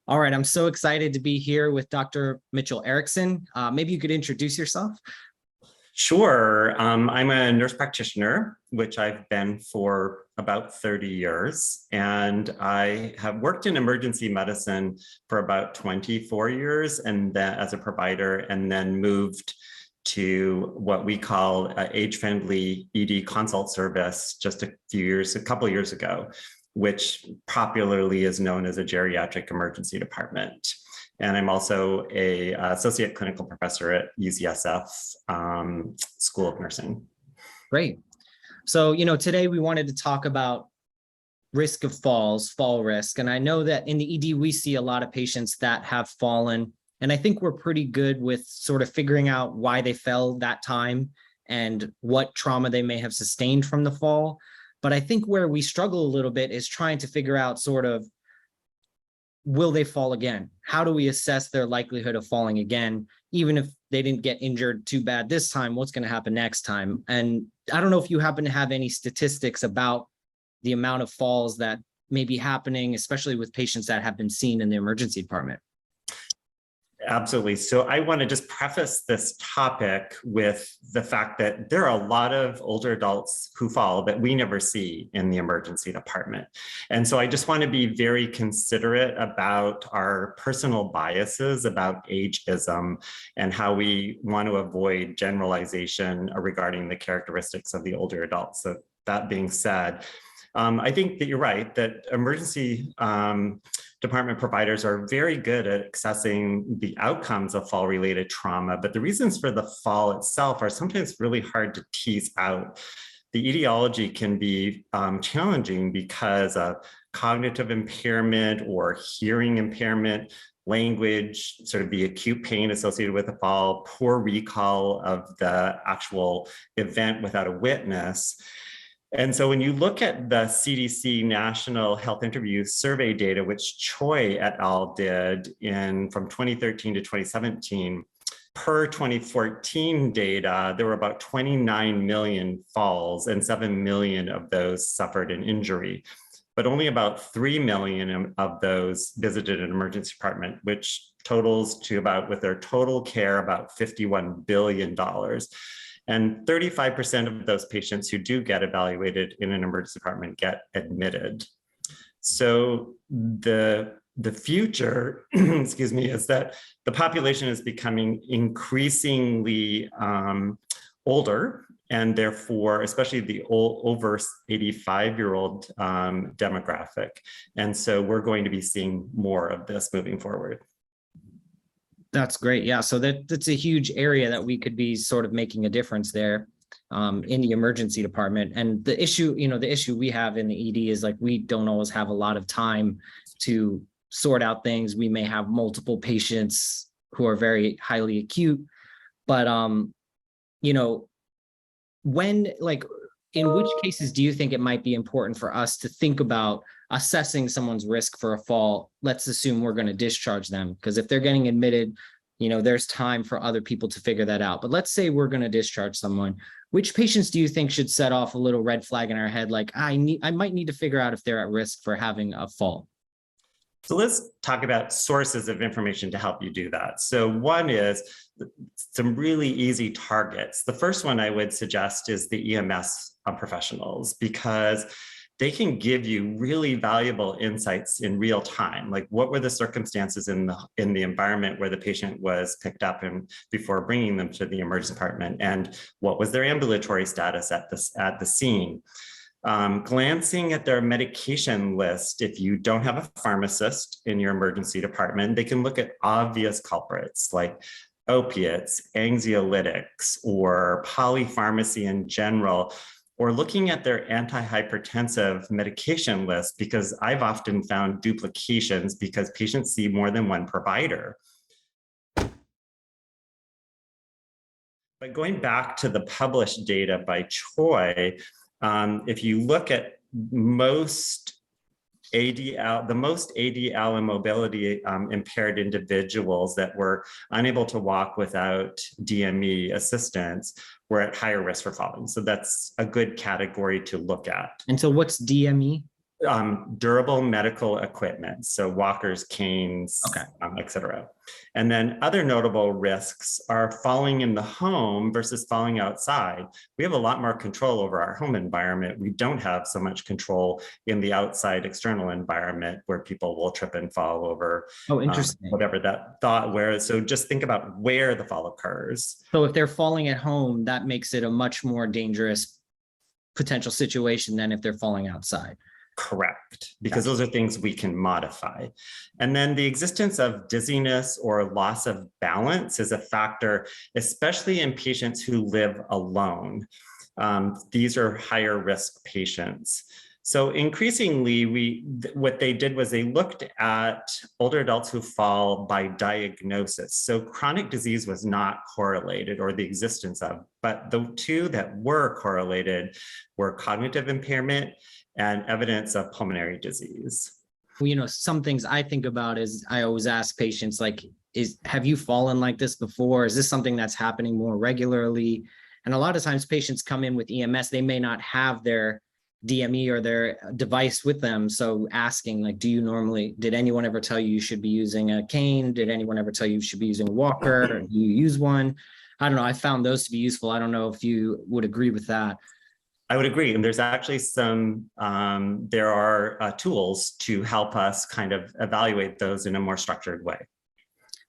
All right, I'm so excited to be here with Dr. Mitchel Erickson. Maybe you could introduce yourself. Sure. I'm a nurse practitioner, which I've been for about 30 years. And I have worked in emergency medicine for about 24 years and then as a provider, and then moved to what we call age-friendly ED consult service just a couple of years ago, which popularly is known as a geriatric emergency department. And I'm also a associate clinical professor at UCSF School of Nursing. Great. So, today we wanted to talk about risk of falls, fall risk. And I know that in the ED, we see a lot of patients that have fallen. And I think we're pretty good with sort of figuring out why they fell that time and what trauma they may have sustained from the fall. But I think where we struggle a little bit is trying to figure out sort of, will they fall again? How do we assess their likelihood of falling again? Even if they didn't get injured too bad this time, what's going to happen next time? And I don't know if you happen to have any statistics about the amount of falls that may be happening, especially with patients that have been seen in the emergency department. Absolutely. So I want to just preface this topic with the fact that there are a lot of older adults who fall that we never see in the emergency department. And so I just want to be very considerate about our personal biases about ageism and how we want to avoid generalization regarding the characteristics of the older adults. So that being said, I think that you're right, that emergency department providers are very good at assessing the outcomes of fall-related trauma, but the reasons for the fall itself are sometimes really hard to tease out. The etiology can be challenging because of cognitive impairment or hearing impairment, language, sort of the acute pain associated with the fall, poor recall of the actual event without a witness. And so when you look at the CDC National Health Interview Survey data, which Choi et al. Did from 2013 to 2017, per 2014 data, there were about 29 million falls and 7 million of those suffered an injury. But only about 3 million of those visited an emergency department, which totals to about, with their total care, about $51 billion. And 35% of those patients who do get evaluated in an emergency department get admitted. So the future, excuse me, is that the population is becoming increasingly older, and therefore, especially the over 85-year-old demographic. And so we're going to be seeing more of this moving forward. That's great. Yeah. So that's a huge area that we could be sort of making a difference there in the emergency department. And the issue we have in the ED is like, we don't always have a lot of time to sort out things. We may have multiple patients who are very highly acute, but in which cases do you think it might be important for us to think about assessing someone's risk for a fall? Let's assume we're going to discharge them, because if they're getting admitted, there's time for other people to figure that out. But let's say we're going to discharge someone. Which patients do you think should set off a little red flag in our head? Like, I might need to figure out if they're at risk for having a fall. So let's talk about sources of information to help you do that. So one is some really easy targets. The first one I would suggest is the EMS professionals, because they can give you really valuable insights in real time. Like, what were the circumstances in the environment where the patient was picked up and before bringing them to the emergency department, and what was their ambulatory status at the scene. Glancing at their medication list, if you don't have a pharmacist in your emergency department, they can look at obvious culprits like opiates, anxiolytics, or polypharmacy in general, or looking at their antihypertensive medication list, because I've often found duplications because patients see more than one provider. But going back to the published data by Choi, if you look at the most ADL and mobility impaired individuals that were unable to walk without DME assistance were at higher risk for falling. So that's a good category to look at. And so what's DME? Durable medical equipment, so walkers, canes, Okay. et cetera. And then other notable risks are falling in the home versus falling outside. We have a lot more control over our home environment. We don't have so much control in the outside external environment where people will trip and fall over Oh, interesting. whatever that thought where. So just think about where the fall occurs. So if they're falling at home, that makes it a much more dangerous potential situation than if they're falling outside. Correct, because those are things we can modify. And then the existence of dizziness or loss of balance is a factor, especially in patients who live alone. These are higher risk patients. So increasingly, what they did was they looked at older adults who fall by diagnosis. So chronic disease was not correlated, or the existence of, but the two that were correlated were cognitive impairment and evidence of pulmonary disease. Well, some things I think about is I always ask patients, like, have you fallen like this before? Is this something that's happening more regularly? And a lot of times patients come in with EMS, they may not have their DME or their device with them. So asking, like, did anyone ever tell you should be using a cane? Did anyone ever tell you should be using a walker? Or do you use one? I don't know. I found those to be useful. I don't know if you would agree with that. I would agree. And there's actually there are tools to help us kind of evaluate those in a more structured way.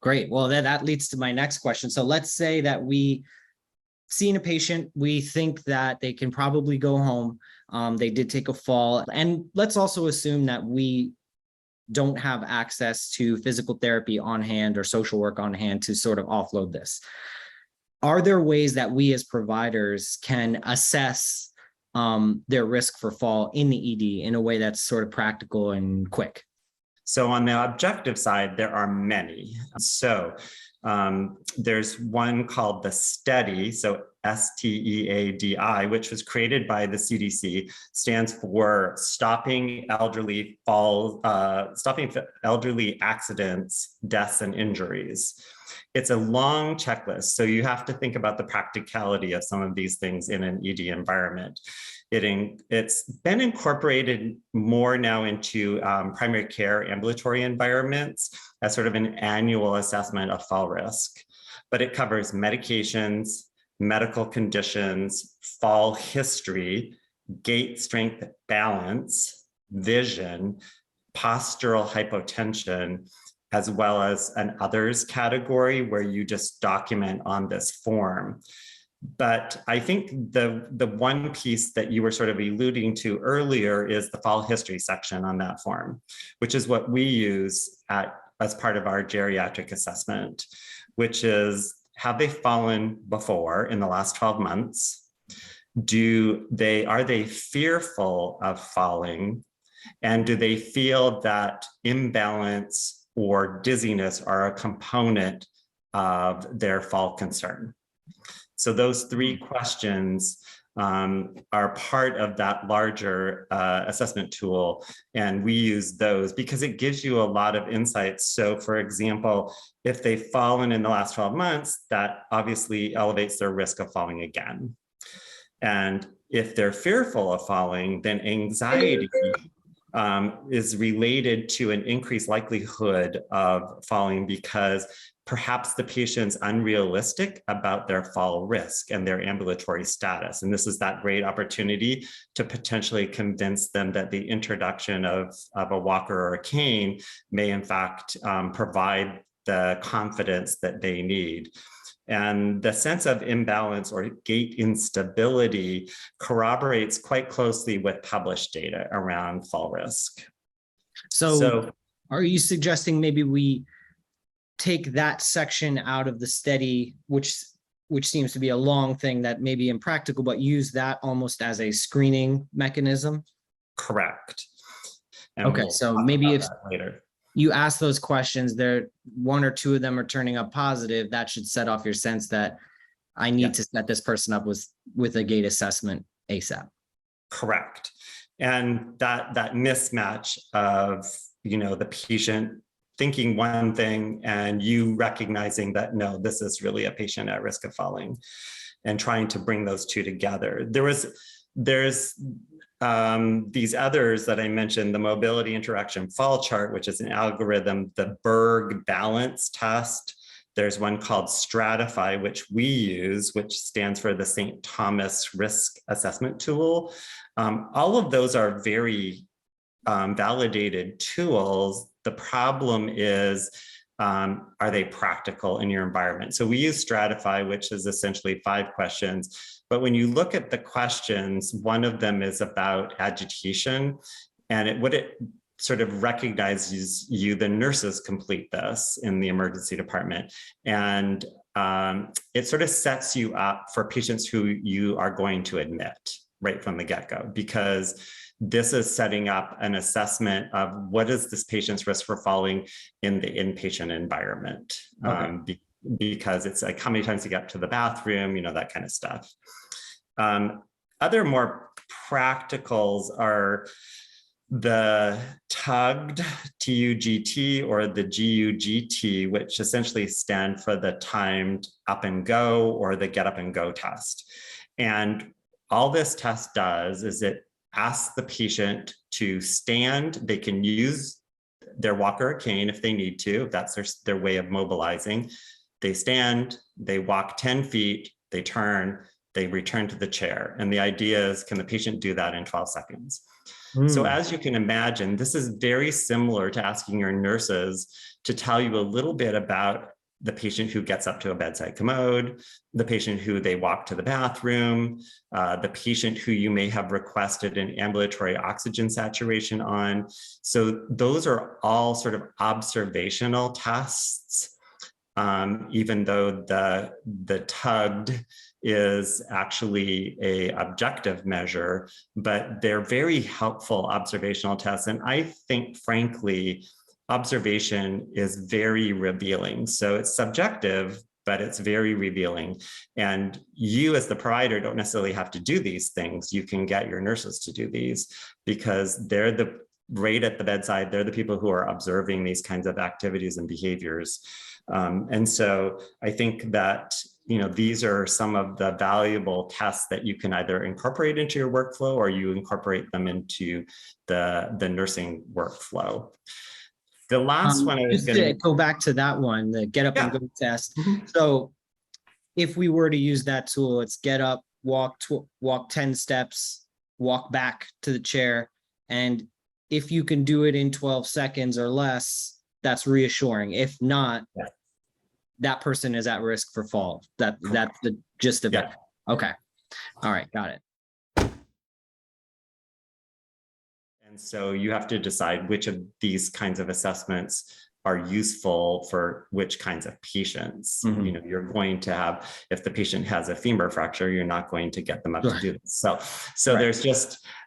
Great. Well, that leads to my next question. So let's say that we seen a patient, we think that they can probably go home. They did take a fall. And let's also assume that we don't have access to physical therapy on hand or social work on hand to sort of offload this. Are there ways that we as providers can assess their risk for fall in the ED in a way that's sort of practical and quick? So on the objective side, there are many. So there's one called the STEADI, so STEADI, which was created by the CDC, stands for Stopping Elderly Accidents, Deaths, and Injuries. It's a long checklist, so you have to think about the practicality of some of these things in an ED environment. It's been incorporated more now into primary care ambulatory environments as sort of an annual assessment of fall risk, but it covers medications, medical conditions, fall history, gait strength balance, vision, postural hypotension, as well as an others category where you just document on this form. But I think the one piece that you were sort of alluding to earlier is the fall history section on that form, which is what we use as part of our geriatric assessment, which is, have they fallen before in the last 12 months? Are they fearful of falling? And do they feel that imbalance or dizziness are a component of their fall concern? So those three questions are part of that larger assessment tool. And we use those because it gives you a lot of insights. So for example, if they've fallen in the last 12 months, that obviously elevates their risk of falling again. And if they're fearful of falling, then anxiety is related to an increased likelihood of falling because perhaps the patient's unrealistic about their fall risk and their ambulatory status. And this is that great opportunity to potentially convince them that the introduction of a walker or a cane may in fact provide the confidence that they need. And the sense of imbalance or gait instability corroborates quite closely with published data around fall risk. So are you suggesting maybe we take that section out of the STEADI, which seems to be a long thing that may be impractical, but use that almost as a screening mechanism? Correct. And okay, so maybe if later you ask those questions, there one or two of them are turning up positive, that should set off your sense that I need to set this person up with a gait assessment ASAP. Correct. And that mismatch of, the patient thinking one thing and you recognizing that, no, this is really a patient at risk of falling, and trying to bring those two together. There's these others that I mentioned, the mobility interaction fall chart, which is an algorithm, the Berg balance test. There's one called Stratify, which we use, which stands for the St. Thomas Risk Assessment Tool. All of those are very validated tools. The problem is, are they practical in your environment? So we use Stratify, which is essentially 5 questions. But when you look at the questions, one of them is about agitation, and what it sort of recognizes you, the nurses complete this in the emergency department. And it sort of sets you up for patients who you are going to admit right from the get-go, because this is setting up an assessment of what is this patient's risk for falling in the inpatient environment. Okay. Because it's like how many times you get to the bathroom, that kind of stuff. Other more practicals are the tugged, T-U-G-T, or the G-U-G-T, which essentially stand for the timed up and go or the get up and go test. And all this test does is it asks the patient to stand. They can use their walker or cane if they need to, if that's their way of mobilizing. They stand, they walk 10 feet, they turn, they return to the chair. And the idea is, can the patient do that in 12 seconds? So as you can imagine, this is very similar to asking your nurses to tell you a little bit about the patient who gets up to a bedside commode, the patient who they walk to the bathroom, the patient who you may have requested an ambulatory oxygen saturation on. So those are all sort of observational tests, even though the tugged is actually a objective measure, but they're very helpful observational tests. And I think, frankly, observation is very revealing. So it's subjective, but it's very revealing. And you as the provider don't necessarily have to do these things. You can get your nurses to do these because they're right at the bedside. They're the people who are observing these kinds of activities and behaviors. And so I think that these are some of the valuable tests that you can either incorporate into your workflow or you incorporate them into the nursing workflow. The last one I was going to go back to that one, the get up and go test. Mm-hmm. So if we were to use that tool, it's get up, walk 10 steps, walk back to the chair. And if you can do it in 12 seconds or less, that's reassuring. If not, that person is at risk for fall. That's the gist of it. Okay. All right. Got it. And so you have to decide which of these kinds of assessments are useful for which kinds of patients. Mm-hmm. You're going to have, if the patient has a femur fracture, you're not going to get them up to do this. So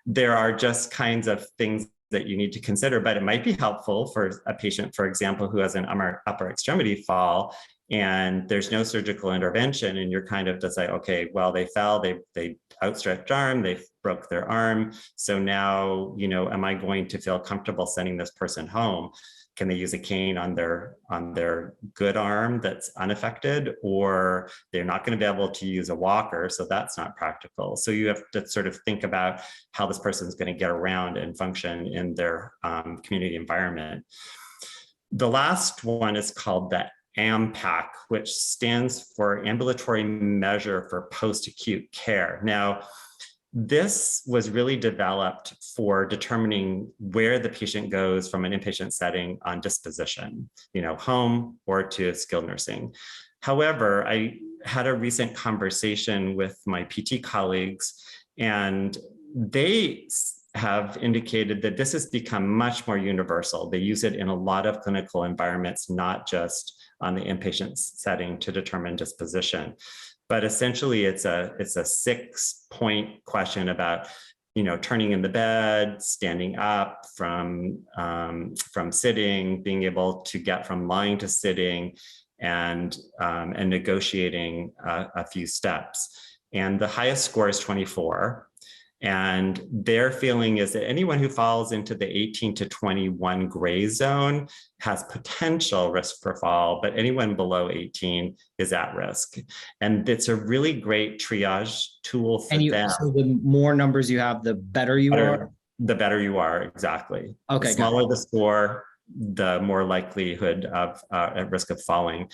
there are just kinds of things that you need to consider, but it might be helpful for a patient, for example, who has an upper extremity fall and there's no surgical intervention, and you're kind of just like, okay, well, they fell, they outstretched arm, they broke their arm. So now, am I going to feel comfortable sending this person home? Can they use a cane on their good arm that's unaffected, or they're not going to be able to use a walker, so that's not practical. So you have to sort of think about how this person is going to get around and function in their community environment. The last one is called the AMPAC, which stands for Ambulatory Measure for Post-Acute Care. Now, this was really developed for determining where the patient goes from an inpatient setting on disposition, home or to skilled nursing. However, I had a recent conversation with my PT colleagues, and they have indicated that this has become much more universal. They use it in a lot of clinical environments, not just on the inpatient setting to determine disposition. But essentially, it's a 6-point question about, turning in the bed, standing up from sitting, being able to get from lying to sitting, and negotiating a few steps. And the highest score is 24. And their feeling is that anyone who falls into the 18 to 21 gray zone has potential risk for fall, but anyone below 18 is at risk. And it's a really great triage tool for them. So the more numbers you have, the better you are? The better you are, exactly. Okay, the smaller the score, the more likelihood of at risk of falling.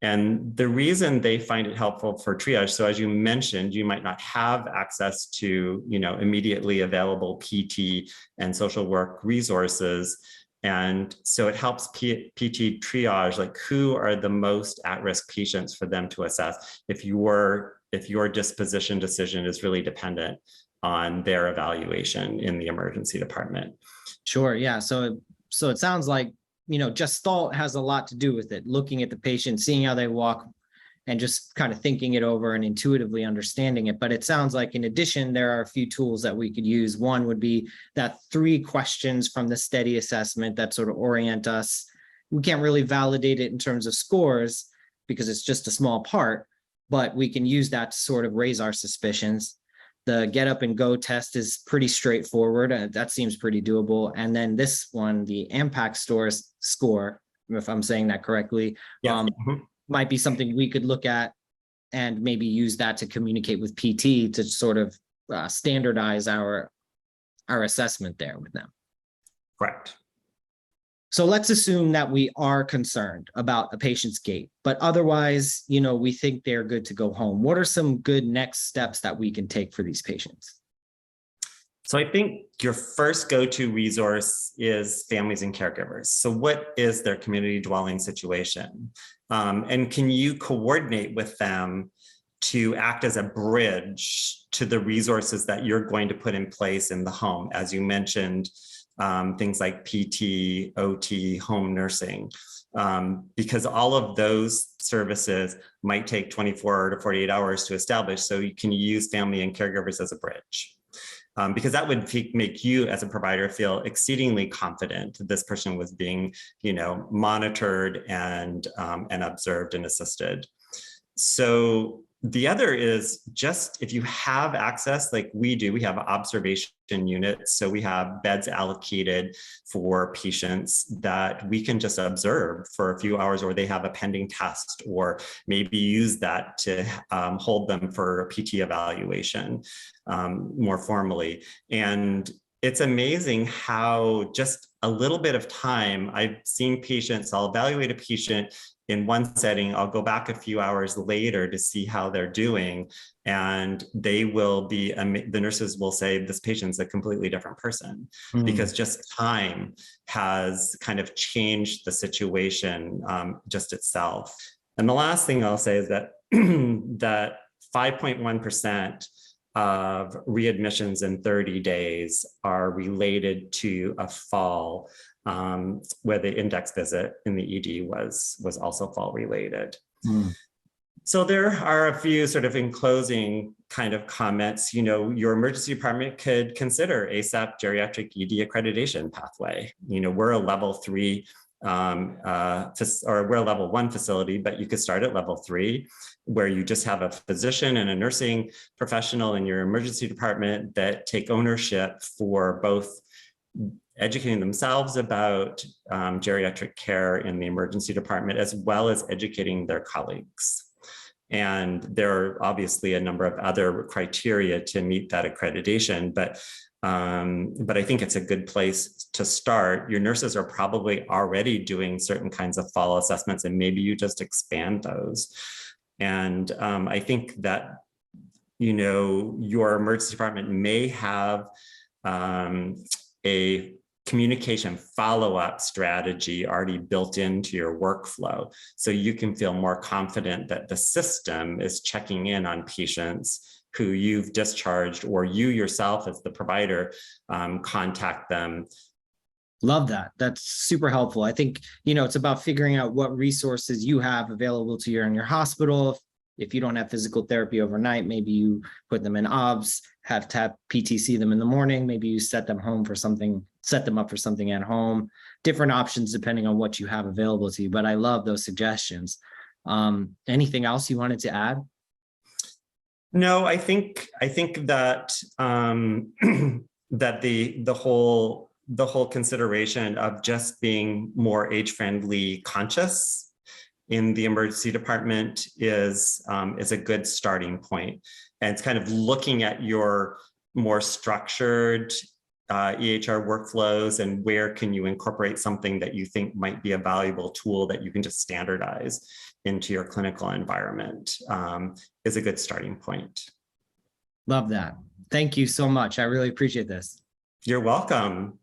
And the reason they find it helpful for triage, so as you mentioned, you might not have access to, immediately available PT and social work resources. And so it helps PT triage, like who are the most at-risk patients for them to assess if your disposition decision is really dependent on their evaluation in the emergency department. Sure. Yeah. So it sounds like, Gestalt has a lot to do with it, looking at the patient, seeing how they walk, and just kind of thinking it over and intuitively understanding it. But it sounds like in addition, there are a few tools that we could use. One would be that 3 questions from the steady assessment that sort of orient us. We can't really validate it in terms of scores because it's just a small part, but we can use that to sort of raise our suspicions. The get up and go test is pretty straightforward. That seems pretty doable. And then this one, the AMPAC score, if I'm saying that correctly, might be something we could look at and maybe use that to communicate with PT to sort of standardize our assessment there with them. Correct. So let's assume that we are concerned about a patient's gait, but otherwise, we think they're good to go home. What are some good next steps that we can take for these patients? So I think your first go-to resource is families and caregivers. So what is their community dwelling situation? And can you coordinate with them to act as a bridge to the resources that you're going to put in place in the home? As you mentioned, things like PT, OT, home nursing, because all of those services might take 24 to 48 hours to establish. So you can use family and caregivers as a bridge. Because that would make you as a provider feel exceedingly confident this person was being, monitored and observed and assisted. So the other is just if you have access, like we do, we have observation units. So we have beds allocated for patients that we can just observe for a few hours, or they have a pending test, or maybe use that to hold them for a PT evaluation more formally. And it's amazing how just a little bit of time, I've seen patients, I'll evaluate a patient in one setting, I'll go back a few hours later to see how they're doing. And they will be, the nurses will say, this patient's a completely different person, because just time has kind of changed the situation just itself. And the last thing I'll say is that that 5.1% of readmissions in 30 days are related to a fall, where the index visit in the ED was also fall related. So there are a few sort of in closing kind of comments. Your emergency department could consider ASAP geriatric ED accreditation pathway. We're a level 3 or we're a level 1 facility, but you could start at level 3, where you just have a physician and a nursing professional in your emergency department that take ownership for both educating themselves about geriatric care in the emergency department, as well as educating their colleagues. And there are obviously a number of other criteria to meet that accreditation, but I think it's a good place to start. Your nurses are probably already doing certain kinds of fall assessments, and maybe you just expand those. And I think that, your emergency department may have a communication follow-up strategy already built into your workflow, so you can feel more confident that the system is checking in on patients who you've discharged, or you yourself as the provider contact them. Love that. That's super helpful. I think, it's about figuring out what resources you have available to you in your hospital. If you don't have physical therapy overnight, maybe you put them in OBS, have PTC them in the morning. Maybe you set them up for something at home. Different options depending on what you have available to you. But I love those suggestions. Anything else you wanted to add? No, I think that that the whole consideration of just being more age-friendly conscious in the emergency department is a good starting point. And it's kind of looking at your more structured EHR workflows and where can you incorporate something that you think might be a valuable tool that you can just standardize into your clinical environment is a good starting point. Love that. Thank you so much. I really appreciate this. You're welcome.